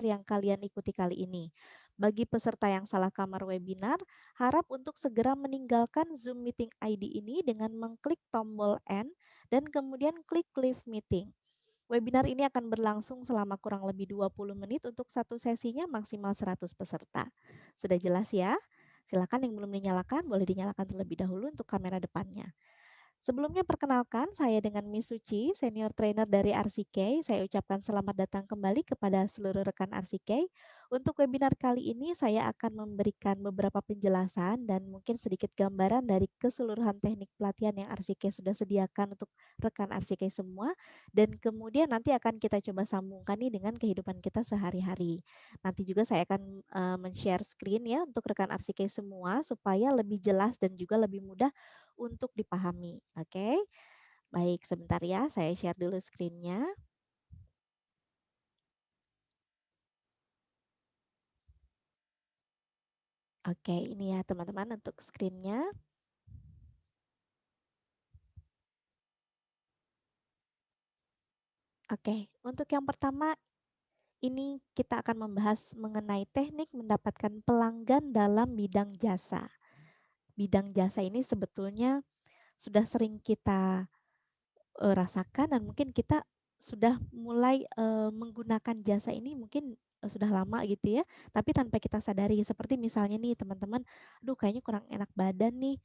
yang kalian ikuti kali ini. Bagi peserta yang salah kamar webinar, harap untuk segera meninggalkan Zoom Meeting ID ini dengan mengklik tombol End dan kemudian klik Leave Meeting. Webinar ini akan berlangsung selama kurang lebih 20 menit untuk satu sesinya maksimal 100 peserta. Sudah jelas ya? Silakan yang belum dinyalakan, boleh dinyalakan terlebih dahulu untuk kamera depannya. Sebelumnya perkenalkan, saya dengan Miss Suci, Senior Trainer dari RCK. Saya ucapkan selamat datang kembali kepada seluruh rekan RCK. Untuk webinar kali ini, saya akan memberikan beberapa penjelasan dan mungkin sedikit gambaran dari keseluruhan teknik pelatihan yang RCK sudah sediakan untuk rekan RCK semua. Dan kemudian nanti akan kita coba sambungkan nih dengan kehidupan kita sehari-hari. Nanti juga saya akan men-share screen ya untuk rekan RCK semua supaya lebih jelas dan juga lebih mudah untuk dipahami. Oke, baik sebentar ya, saya share dulu screen-nya. Oke, ini ya teman-teman untuk screen-nya. Oke, untuk yang pertama ini kita akan membahas mengenai teknik mendapatkan pelanggan dalam bidang jasa. Bidang jasa ini sebetulnya sudah sering kita rasakan dan mungkin kita sudah mulai menggunakan jasa ini mungkin sudah lama gitu ya, tapi tanpa kita sadari. Seperti misalnya nih teman-teman, aduh kayaknya kurang enak badan nih,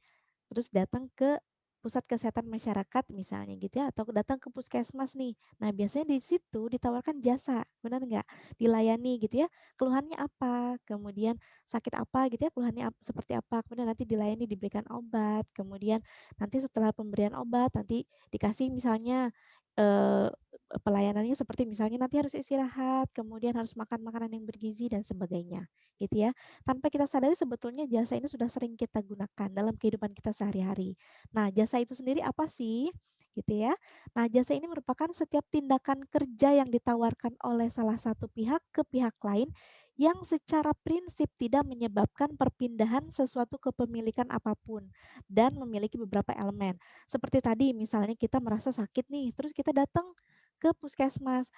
terus datang ke pusat kesehatan masyarakat misalnya gitu ya, atau datang ke puskesmas nih. Nah biasanya di situ ditawarkan jasa, benar nggak? Dilayani gitu ya, keluhannya apa, kemudian sakit apa gitu ya, keluhannya seperti apa, kemudian nanti dilayani diberikan obat, kemudian nanti setelah pemberian obat nanti dikasih misalnya eh, pelayanannya seperti misalnya nanti harus istirahat, kemudian harus makan makanan yang bergizi dan sebagainya, gitu ya. Tanpa kita sadari sebetulnya jasa ini sudah sering kita gunakan dalam kehidupan kita sehari-hari. Nah, jasa itu sendiri apa sih? Gitu ya. Nah, jasa ini merupakan setiap tindakan kerja yang ditawarkan oleh salah satu pihak ke pihak lain yang secara prinsip tidak menyebabkan perpindahan sesuatu kepemilikan apapun dan memiliki beberapa elemen. Seperti tadi misalnya kita merasa sakit nih, terus kita datang ke puskesmas.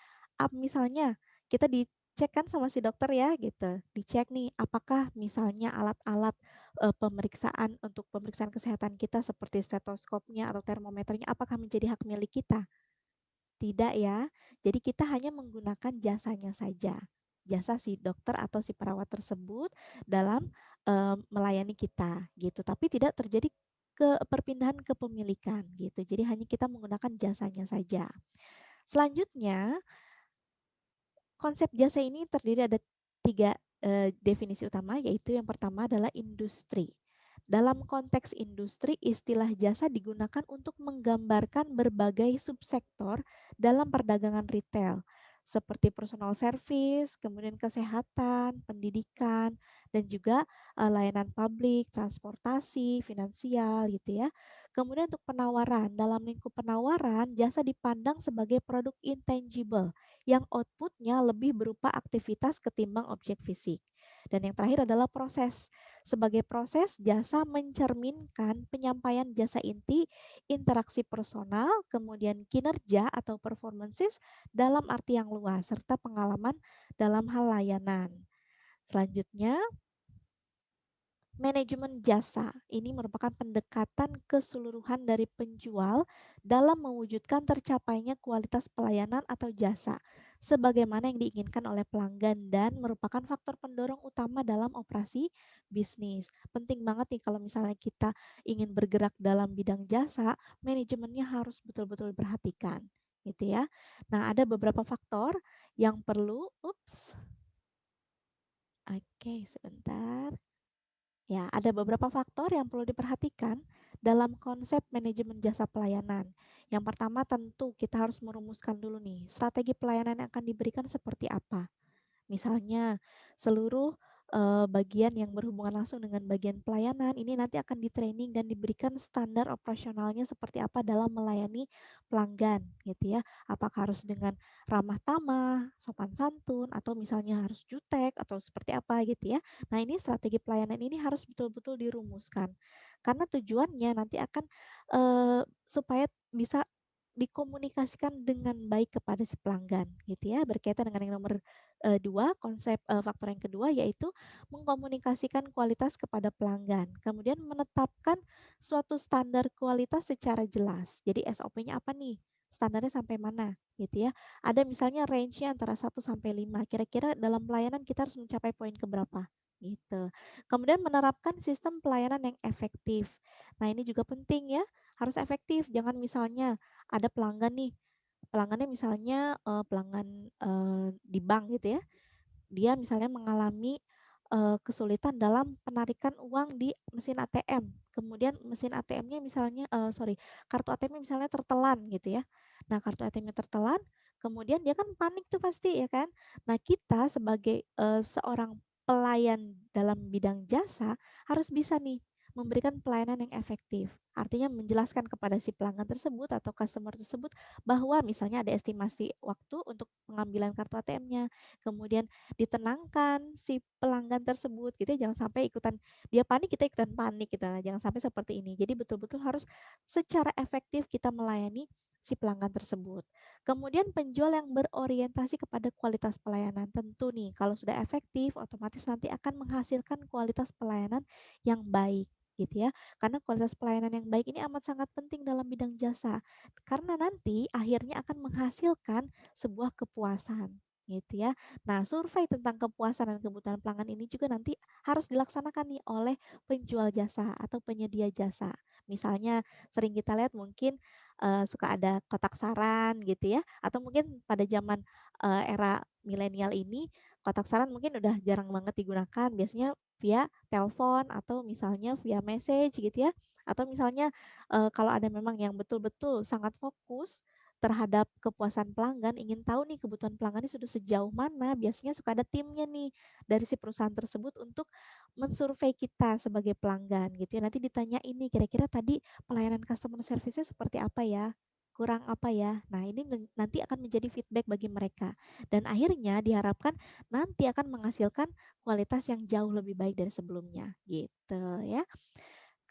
Misalnya kita dicek kan sama si dokter ya gitu. Dicek nih apakah misalnya alat-alat pemeriksaan untuk pemeriksaan kesehatan kita seperti stetoskopnya atau termometernya apakah menjadi hak milik kita? Tidak ya. Jadi kita hanya menggunakan jasanya saja. Jasa si dokter atau si perawat tersebut dalam melayani kita gitu. Tapi tidak terjadi ke perpindahan kepemilikan gitu. Jadi hanya kita menggunakan jasanya saja. Selanjutnya, konsep jasa ini terdiri ada tiga definisi utama, yaitu yang pertama adalah industri. Dalam konteks industri, istilah jasa digunakan untuk menggambarkan berbagai subsektor dalam perdagangan retail, seperti personal service, kemudian kesehatan, pendidikan, dan juga layanan publik, transportasi, finansial, gitu ya. Kemudian untuk penawaran, dalam lingkup penawaran, jasa dipandang sebagai produk intangible yang outputnya lebih berupa aktivitas ketimbang objek fisik. Dan yang terakhir adalah proses. Sebagai proses, jasa mencerminkan penyampaian jasa inti, interaksi personal, kemudian kinerja atau performances dalam arti yang luas, serta pengalaman dalam hal layanan. Selanjutnya, manajemen jasa ini merupakan pendekatan keseluruhan dari penjual dalam mewujudkan tercapainya kualitas pelayanan atau jasa sebagaimana yang diinginkan oleh pelanggan dan merupakan faktor pendorong utama dalam operasi bisnis. Penting banget nih kalau misalnya kita ingin bergerak dalam bidang jasa, manajemennya harus betul-betul diperhatikan, gitu ya. Nah, ada beberapa faktor yang perlu, oke, sebentar. Ya, ada beberapa faktor yang perlu diperhatikan dalam konsep manajemen jasa pelayanan. Yang pertama tentu kita harus merumuskan dulu nih, strategi pelayanan yang akan diberikan seperti apa. Misalnya, seluruh bagian yang berhubungan langsung dengan bagian pelayanan ini nanti akan di-training dan diberikan standar operasionalnya seperti apa dalam melayani pelanggan, gitu ya. Apakah harus dengan ramah tamah, sopan santun, atau misalnya harus jutek atau seperti apa gitu ya. Nah, ini strategi pelayanan ini harus betul-betul dirumuskan. Karena tujuannya nanti akan supaya bisa dikomunikasikan dengan baik kepada si pelanggan gitu ya, berkaitan dengan yang nomor Faktor yang kedua yaitu mengkomunikasikan kualitas kepada pelanggan. Kemudian menetapkan suatu standar kualitas secara jelas. Jadi SOP-nya apa nih? Standarnya sampai mana gitu ya. Ada misalnya range-nya antara 1 sampai 5. Kira-kira dalam pelayanan kita harus mencapai poin keberapa gitu. Kemudian menerapkan sistem pelayanan yang efektif. Nah, ini juga penting ya, harus efektif. Jangan misalnya ada pelanggan nih, pelanggannya misalnya pelanggan di bank gitu ya, dia misalnya mengalami kesulitan dalam penarikan uang di mesin ATM. Kemudian mesin ATM-nya misalnya, kartu ATM-nya misalnya tertelan gitu ya. Nah, kartu ATM-nya tertelan, kemudian dia kan panik tuh pasti ya kan. Nah, kita sebagai seorang pelayan dalam bidang jasa harus bisa nih memberikan pelayanan yang efektif. Artinya menjelaskan kepada si pelanggan tersebut atau customer tersebut bahwa misalnya ada estimasi waktu untuk pengambilan kartu ATM-nya. Kemudian ditenangkan si pelanggan tersebut gitu ya, jangan sampai dia panik, kita ikutan panik gitu. Nah, jangan sampai seperti ini. Jadi betul-betul harus secara efektif kita melayani si pelanggan tersebut. Kemudian penjual yang berorientasi kepada kualitas pelayanan. Tentu nih, kalau sudah efektif, otomatis nanti akan menghasilkan kualitas pelayanan yang baik gitu ya. Karena kualitas pelayanan yang baik ini amat sangat penting dalam bidang jasa. Karena nanti akhirnya akan menghasilkan sebuah kepuasan gitu ya. Nah, survei tentang kepuasan dan kebutuhan pelanggan ini juga nanti harus dilaksanakan nih oleh penjual jasa atau penyedia jasa. Misalnya sering kita lihat mungkin suka ada kotak saran gitu ya, atau mungkin pada zaman era milenial ini kotak saran mungkin udah jarang banget digunakan. Biasanya via telepon atau misalnya via message gitu ya. Atau misalnya kalau ada memang yang betul-betul sangat fokus terhadap kepuasan pelanggan, ingin tahu nih kebutuhan pelanggan ini sudah sejauh mana, biasanya suka ada timnya nih dari si perusahaan tersebut untuk mensurvei kita sebagai pelanggan gitu ya. Nanti ditanya ini kira-kira tadi pelayanan customer service-nya seperti apa ya? Kurang apa ya? Nah, ini nanti akan menjadi feedback bagi mereka. Dan akhirnya diharapkan nanti akan menghasilkan kualitas yang jauh lebih baik dari sebelumnya gitu ya.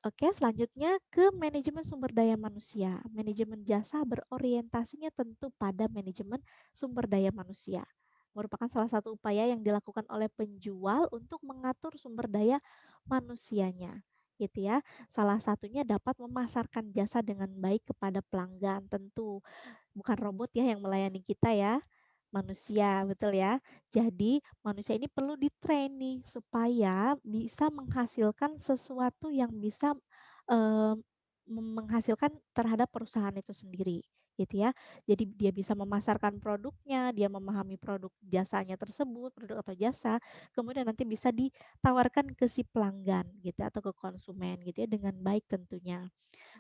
Oke, selanjutnya ke manajemen sumber daya manusia. Manajemen jasa berorientasinya tentu pada manajemen sumber daya manusia. Merupakan salah satu upaya yang dilakukan oleh penjual untuk mengatur sumber daya manusianya. Gitu ya. Salah satunya dapat memasarkan jasa dengan baik kepada pelanggan. Tentu bukan robot ya yang melayani kita ya, manusia, betul ya. Jadi manusia ini perlu di-train nih supaya bisa menghasilkan sesuatu yang bisa eee, menghasilkan terhadap perusahaan itu sendiri, gitu ya. Jadi dia bisa memasarkan produknya, dia memahami produk jasanya tersebut, produk atau jasa, kemudian nanti bisa ditawarkan ke si pelanggan gitu atau ke konsumen gitu ya dengan baik tentunya.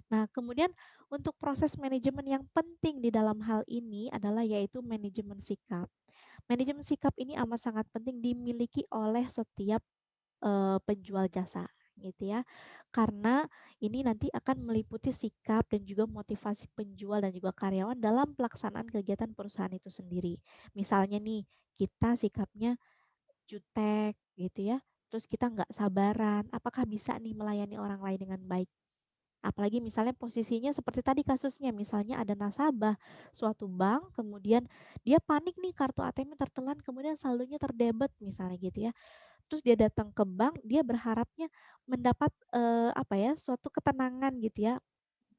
Nah, kemudian untuk proses manajemen yang penting di dalam hal ini adalah yaitu manajemen sikap. Manajemen sikap ini amat sangat penting dimiliki oleh setiap penjual jasa gitu ya. Karena ini nanti akan meliputi sikap dan juga motivasi penjual dan juga karyawan dalam pelaksanaan kegiatan perusahaan itu sendiri. Misalnya nih, kita sikapnya jutek gitu ya, terus kita nggak sabaran, apakah bisa nih melayani orang lain dengan baik? Apalagi misalnya posisinya seperti tadi kasusnya, misalnya ada nasabah suatu bank, kemudian dia panik nih kartu ATM-nya tertelan, kemudian saldonya terdebet misalnya gitu ya. Terus dia datang ke bank, dia berharapnya mendapat apa ya, suatu ketenangan gitu ya.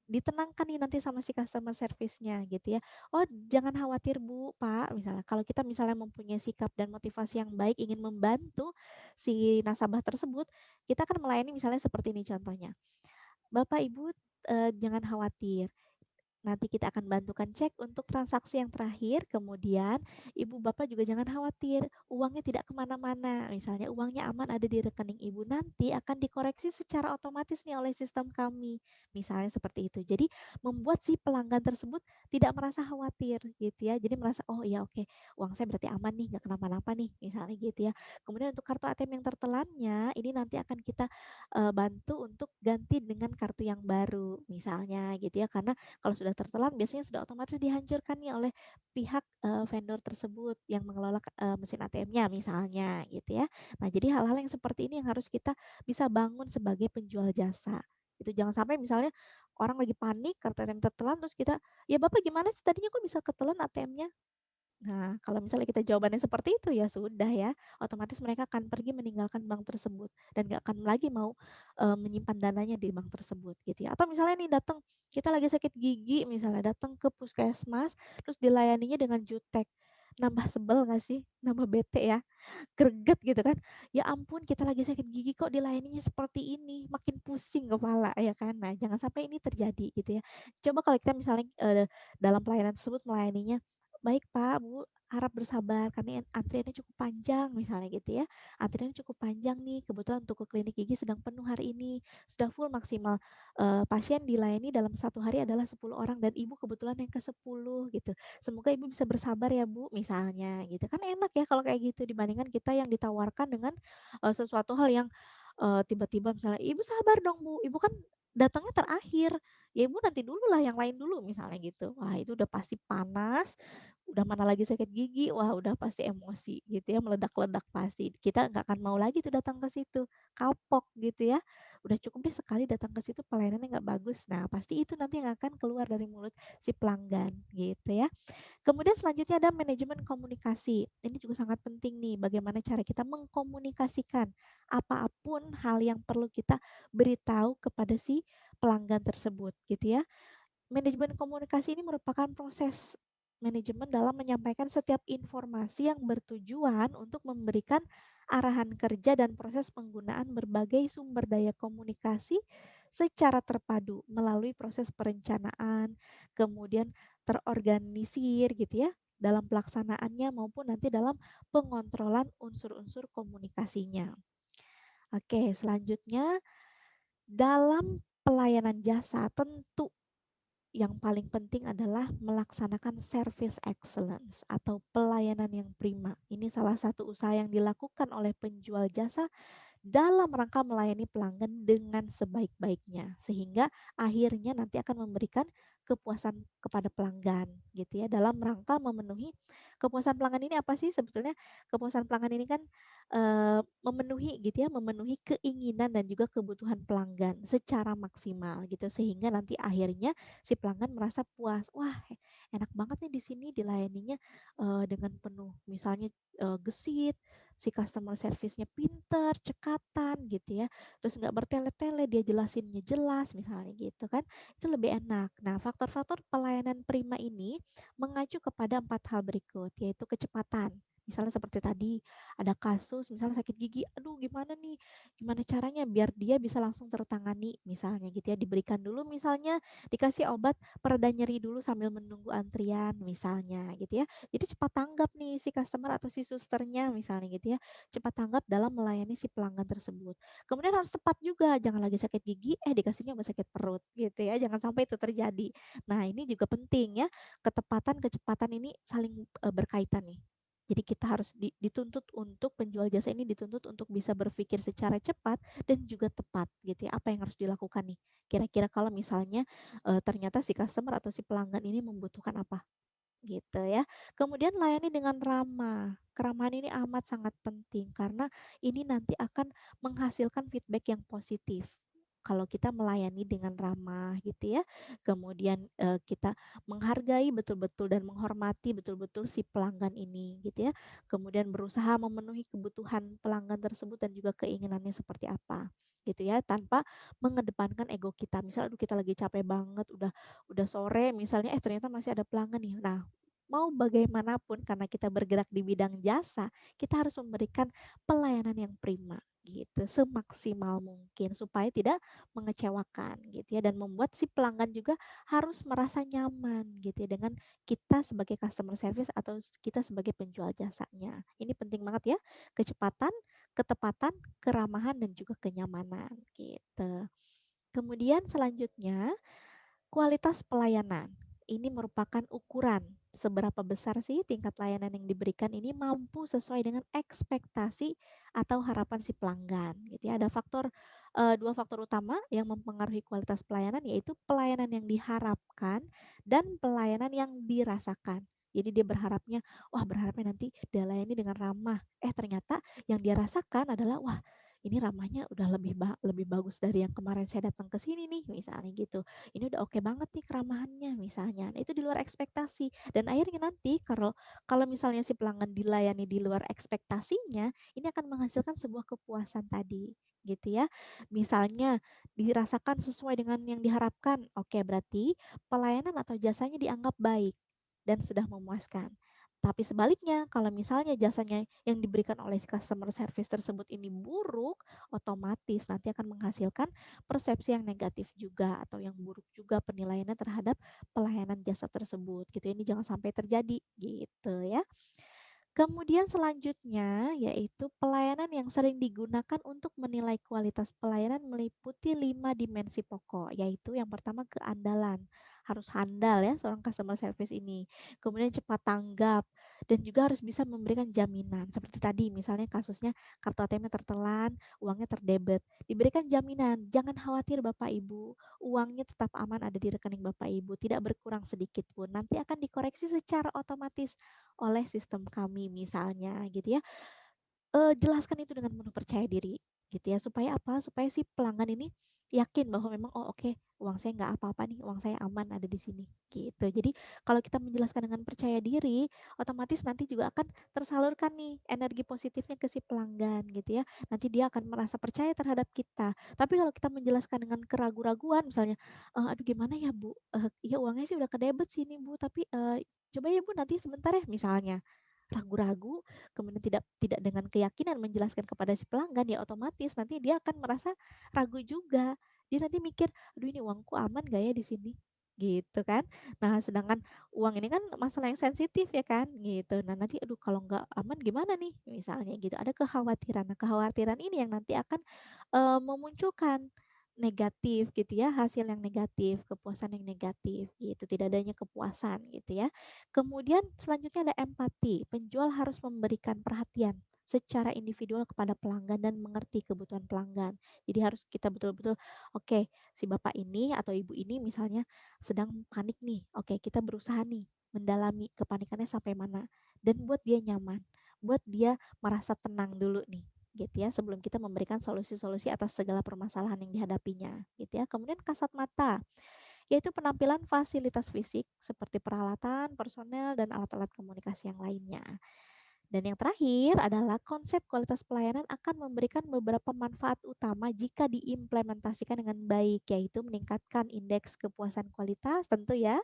Ditenangkan nih nanti sama si customer service-nya gitu ya. Oh, jangan khawatir Bu, Pak, misalnya. Kalau kita misalnya mempunyai sikap dan motivasi yang baik ingin membantu si nasabah tersebut, kita akan melayani misalnya seperti ini contohnya. Bapak Ibu, jangan khawatir, nanti kita akan bantukan cek untuk transaksi yang terakhir, kemudian ibu bapak juga jangan khawatir, uangnya tidak kemana-mana. Misalnya uangnya aman ada di rekening ibu, nanti akan dikoreksi secara otomatis nih oleh sistem kami. Misalnya seperti itu. Jadi membuat si pelanggan tersebut tidak merasa khawatir gitu ya. Jadi merasa, oh iya oke, uang saya berarti aman nih, nggak kenapa-napa nih, misalnya gitu ya. Kemudian untuk kartu ATM yang tertelannya, ini nanti akan kita bantu untuk ganti dengan kartu yang baru, misalnya gitu ya. Karena kalau sudah tertelan biasanya sudah otomatis dihancurkan nih oleh pihak, vendor tersebut yang mengelola, mesin ATM-nya misalnya gitu ya. Nah, jadi hal-hal yang seperti ini yang harus kita bisa bangun sebagai penjual jasa. Itu jangan sampai misalnya orang lagi panik kartu ATM tertelan terus kita, "Ya Bapak gimana sih tadinya kok bisa ketelan ATM-nya?" Nah, kalau misalnya kita jawabannya seperti itu, ya sudah ya, otomatis mereka akan pergi meninggalkan bank tersebut dan nggak akan lagi mau menyimpan dananya di bank tersebut gitu ya. Atau misalnya nih datang, kita lagi sakit gigi misalnya datang ke puskesmas, terus dilayaninya dengan jutek. Nambah sebel nggak sih? Nambah bete ya, greget gitu kan. Ya ampun, kita lagi sakit gigi kok dilayaninya seperti ini, makin pusing kepala ya kan. Nah, jangan sampai ini terjadi gitu ya. Coba kalau kita misalnya dalam pelayanan tersebut melayaninya, "Baik Pak, Bu, harap bersabar karena antriannya cukup panjang," misalnya gitu ya. "Antriannya cukup panjang nih, kebetulan untuk ke klinik gigi sedang penuh hari ini. Sudah full maksimal pasien dilayani dalam satu hari adalah 10 orang dan Ibu kebetulan yang ke-10 gitu. Semoga Ibu bisa bersabar ya Bu," misalnya gitu. Kan enak ya kalau kayak gitu dibandingkan kita yang ditawarkan dengan sesuatu hal yang tiba-tiba misalnya, "Ibu sabar dong Bu, Ibu kan datangnya terakhir. Ya Ibu nanti dulu lah yang lain dulu," misalnya gitu. Wah, itu udah pasti panas, udah mana lagi sakit gigi, wah udah pasti emosi gitu ya, meledak-ledak pasti. Kita nggak akan mau lagi tuh datang ke situ, kapok gitu ya. Udah cukup deh sekali datang ke situ pelayanannya nggak bagus. Nah, pasti itu nanti yang akan keluar dari mulut si pelanggan gitu ya. Kemudian selanjutnya ada manajemen komunikasi. Ini juga sangat penting nih, bagaimana cara kita mengkomunikasikan apapun hal yang perlu kita beritahu kepada si pelanggan tersebut gitu ya. Manajemen komunikasi ini merupakan proses manajemen dalam menyampaikan setiap informasi yang bertujuan untuk memberikan arahan kerja dan proses penggunaan berbagai sumber daya komunikasi secara terpadu melalui proses perencanaan, kemudian terorganisir gitu ya dalam pelaksanaannya maupun nanti dalam pengontrolan unsur-unsur komunikasinya. Oke, selanjutnya dalam pelayanan jasa tentu yang paling penting adalah melaksanakan service excellence atau pelayanan yang prima. Ini salah satu usaha yang dilakukan oleh penjual jasa dalam rangka melayani pelanggan dengan sebaik-baiknya sehingga akhirnya nanti akan memberikan kepuasan kepada pelanggan gitu ya dalam rangka memenuhi kepuasan pelanggan ini apa sih sebetulnya kepuasan pelanggan ini kan memenuhi gitu ya memenuhi keinginan dan juga kebutuhan pelanggan secara maksimal gitu sehingga nanti akhirnya si pelanggan merasa puas wah enak banget nih di sini dilayaninya dengan penuh misalnya gesit si customer service-nya pinter, cekatan gitu ya. Terus nggak bertele-tele, dia jelasinnya jelas misalnya gitu kan. Itu lebih enak. Nah, faktor-faktor pelayanan prima ini mengacu kepada 4 hal berikut, yaitu kecepatan. Misalnya seperti tadi, ada kasus misalnya sakit gigi, aduh gimana nih, gimana caranya biar dia bisa langsung tertangani misalnya gitu ya, diberikan dulu misalnya, dikasih obat pereda nyeri dulu sambil menunggu antrian misalnya gitu ya. Jadi cepat tanggap nih si customer atau si susternya misalnya gitu ya, cepat tanggap dalam melayani si pelanggan tersebut. Kemudian harus tepat juga, jangan lagi sakit gigi, dikasihnya obat sakit perut gitu ya, jangan sampai itu terjadi. Nah ini juga penting ya, ketepatan, kecepatan ini saling berkaitan nih. Jadi kita harus dituntut untuk penjual jasa ini dituntut untuk bisa berpikir secara cepat dan juga tepat gitu ya. Apa yang harus dilakukan nih? Kira-kira kalau misalnya ternyata si customer atau si pelanggan ini membutuhkan apa? Gitu ya. Kemudian layani dengan ramah. Keramahan ini amat sangat penting karena ini nanti akan menghasilkan feedback yang positif. Kalau kita melayani dengan ramah gitu ya, kemudian kita menghargai betul-betul dan menghormati betul-betul si pelanggan ini gitu ya, kemudian berusaha memenuhi kebutuhan pelanggan tersebut dan juga keinginannya seperti apa gitu ya, tanpa mengedepankan ego kita. Misal, aduh kita lagi capek banget, udah sore misalnya, ternyata masih ada pelanggan nih. Nah, mau bagaimanapun karena kita bergerak di bidang jasa, kita harus memberikan pelayanan yang prima gitu, semaksimal mungkin supaya tidak mengecewakan gitu ya dan membuat si pelanggan juga harus merasa nyaman gitu ya dengan kita sebagai customer service atau kita sebagai penjual jasanya. Ini penting banget ya, kecepatan, ketepatan, keramahan dan juga kenyamanan gitu. Kemudian selanjutnya kualitas pelayanan. Ini merupakan ukuran seberapa besar sih tingkat layanan yang diberikan ini mampu sesuai dengan ekspektasi atau harapan si pelanggan gitu ya. Ada dua faktor utama yang mempengaruhi kualitas pelayanan yaitu pelayanan yang diharapkan dan pelayanan yang dirasakan. Jadi dia berharapnya, wah berharapnya nanti dilayani dengan ramah. Ternyata yang dia rasakan adalah, wah ini ramahnya udah lebih bagus dari yang kemarin saya datang ke sini nih, misalnya gitu. Ini udah oke banget nih keramahannya misalnya. Nah, itu di luar ekspektasi dan akhirnya nanti kalau kalau misalnya si pelanggan dilayani di luar ekspektasinya, ini akan menghasilkan sebuah kepuasan tadi, gitu ya. Misalnya dirasakan sesuai dengan yang diharapkan. Oke, berarti pelayanan atau jasanya dianggap baik dan sudah memuaskan. Tapi sebaliknya, kalau misalnya jasanya yang diberikan oleh si customer service tersebut ini buruk, otomatis nanti akan menghasilkan persepsi yang negatif juga atau yang buruk juga penilaiannya terhadap pelayanan jasa tersebut gitu. Ini jangan sampai terjadi gitu ya. Kemudian selanjutnya yaitu pelayanan yang sering digunakan untuk menilai kualitas pelayanan meliputi 5 dimensi pokok, yaitu yang pertama keandalan. Harus handal ya seorang customer service ini. Kemudian cepat tanggap dan juga harus bisa memberikan jaminan. Seperti tadi misalnya kasusnya kartu ATM-nya tertelan, uangnya terdebet. Diberikan jaminan, jangan khawatir Bapak Ibu, uangnya tetap aman ada di rekening Bapak Ibu, tidak berkurang sedikit pun. Nanti akan dikoreksi secara otomatis oleh sistem kami misalnya gitu ya. Jelaskan itu dengan penuh percaya diri gitu ya, supaya apa, supaya si pelanggan ini yakin bahwa memang, "Oh oke, uang saya nggak apa-apa nih, uang saya aman ada di sini," gitu. Jadi kalau kita menjelaskan dengan percaya diri, otomatis nanti juga akan tersalurkan nih energi positifnya ke si pelanggan gitu ya. Nanti dia akan merasa percaya terhadap kita. Tapi kalau kita menjelaskan dengan keraguan-raguan misalnya, "Aduh gimana ya Bu, iya uangnya sih udah kedebet sih ini Bu, tapi, coba ya Bu nanti sebentar ya," misalnya. Ragu-ragu, kemudian tidak tidak dengan keyakinan menjelaskan kepada si pelanggan, ya otomatis nanti dia akan merasa ragu juga. Dia nanti mikir, "Aduh ini uangku aman gak ya di sini?" Gitu kan. Nah, sedangkan uang ini kan masalah yang sensitif ya kan, gitu. Nah, nanti aduh kalau nggak aman gimana nih? Misalnya gitu, ada kekhawatiran. Nah, kekhawatiran ini yang nanti akan, memunculkan negatif gitu ya, hasil yang negatif, kepuasan yang negatif gitu, tidak adanya kepuasan gitu ya. Kemudian selanjutnya ada empati. Penjual harus memberikan perhatian secara individual kepada pelanggan dan mengerti kebutuhan pelanggan. Jadi harus kita betul-betul, oke, si bapak ini atau ibu ini misalnya sedang panik nih. Oke, kita berusaha nih mendalami kepanikannya sampai mana dan buat dia nyaman, buat dia merasa tenang dulu nih gitu ya sebelum kita memberikan solusi-solusi atas segala permasalahan yang dihadapinya gitu ya. Kemudian kasat mata yaitu penampilan fasilitas fisik seperti peralatan, personel, dan alat-alat komunikasi yang lainnya. Dan yang terakhir adalah konsep kualitas pelayanan akan memberikan beberapa manfaat utama jika diimplementasikan dengan baik, yaitu meningkatkan indeks kepuasan kualitas tentu ya,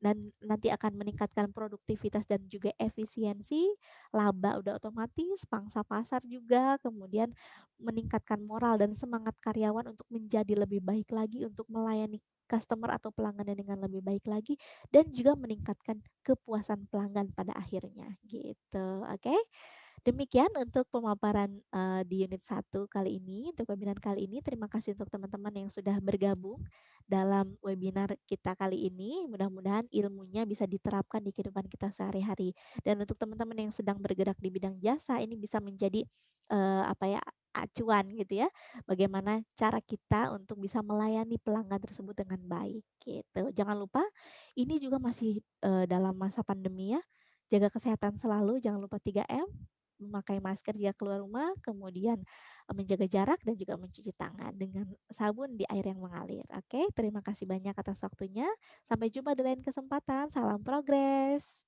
dan nanti akan meningkatkan produktivitas dan juga efisiensi, laba udah otomatis, pangsa pasar juga, kemudian meningkatkan moral dan semangat karyawan untuk menjadi lebih baik lagi untuk melayani customer atau pelanggannya dengan lebih baik lagi dan juga meningkatkan kepuasan pelanggan pada akhirnya gitu. Oke. Demikian untuk pemaparan, di unit 1 kali ini, untuk webinar kali ini. Terima kasih untuk teman-teman yang sudah bergabung dalam webinar kita kali ini. Mudah-mudahan ilmunya bisa diterapkan di kehidupan kita sehari-hari. Dan untuk teman-teman yang sedang bergerak di bidang jasa, ini bisa menjadi, apa ya, acuan gitu ya, bagaimana cara kita untuk bisa melayani pelanggan tersebut dengan baik, gitu. Jangan lupa ini juga masih, dalam masa pandemi ya, jaga kesehatan selalu, jangan lupa 3M, memakai masker jika keluar rumah, kemudian, menjaga jarak dan juga mencuci tangan dengan sabun di air yang mengalir. Oke, terima kasih banyak atas waktunya. Sampai jumpa di lain kesempatan. Salam progres.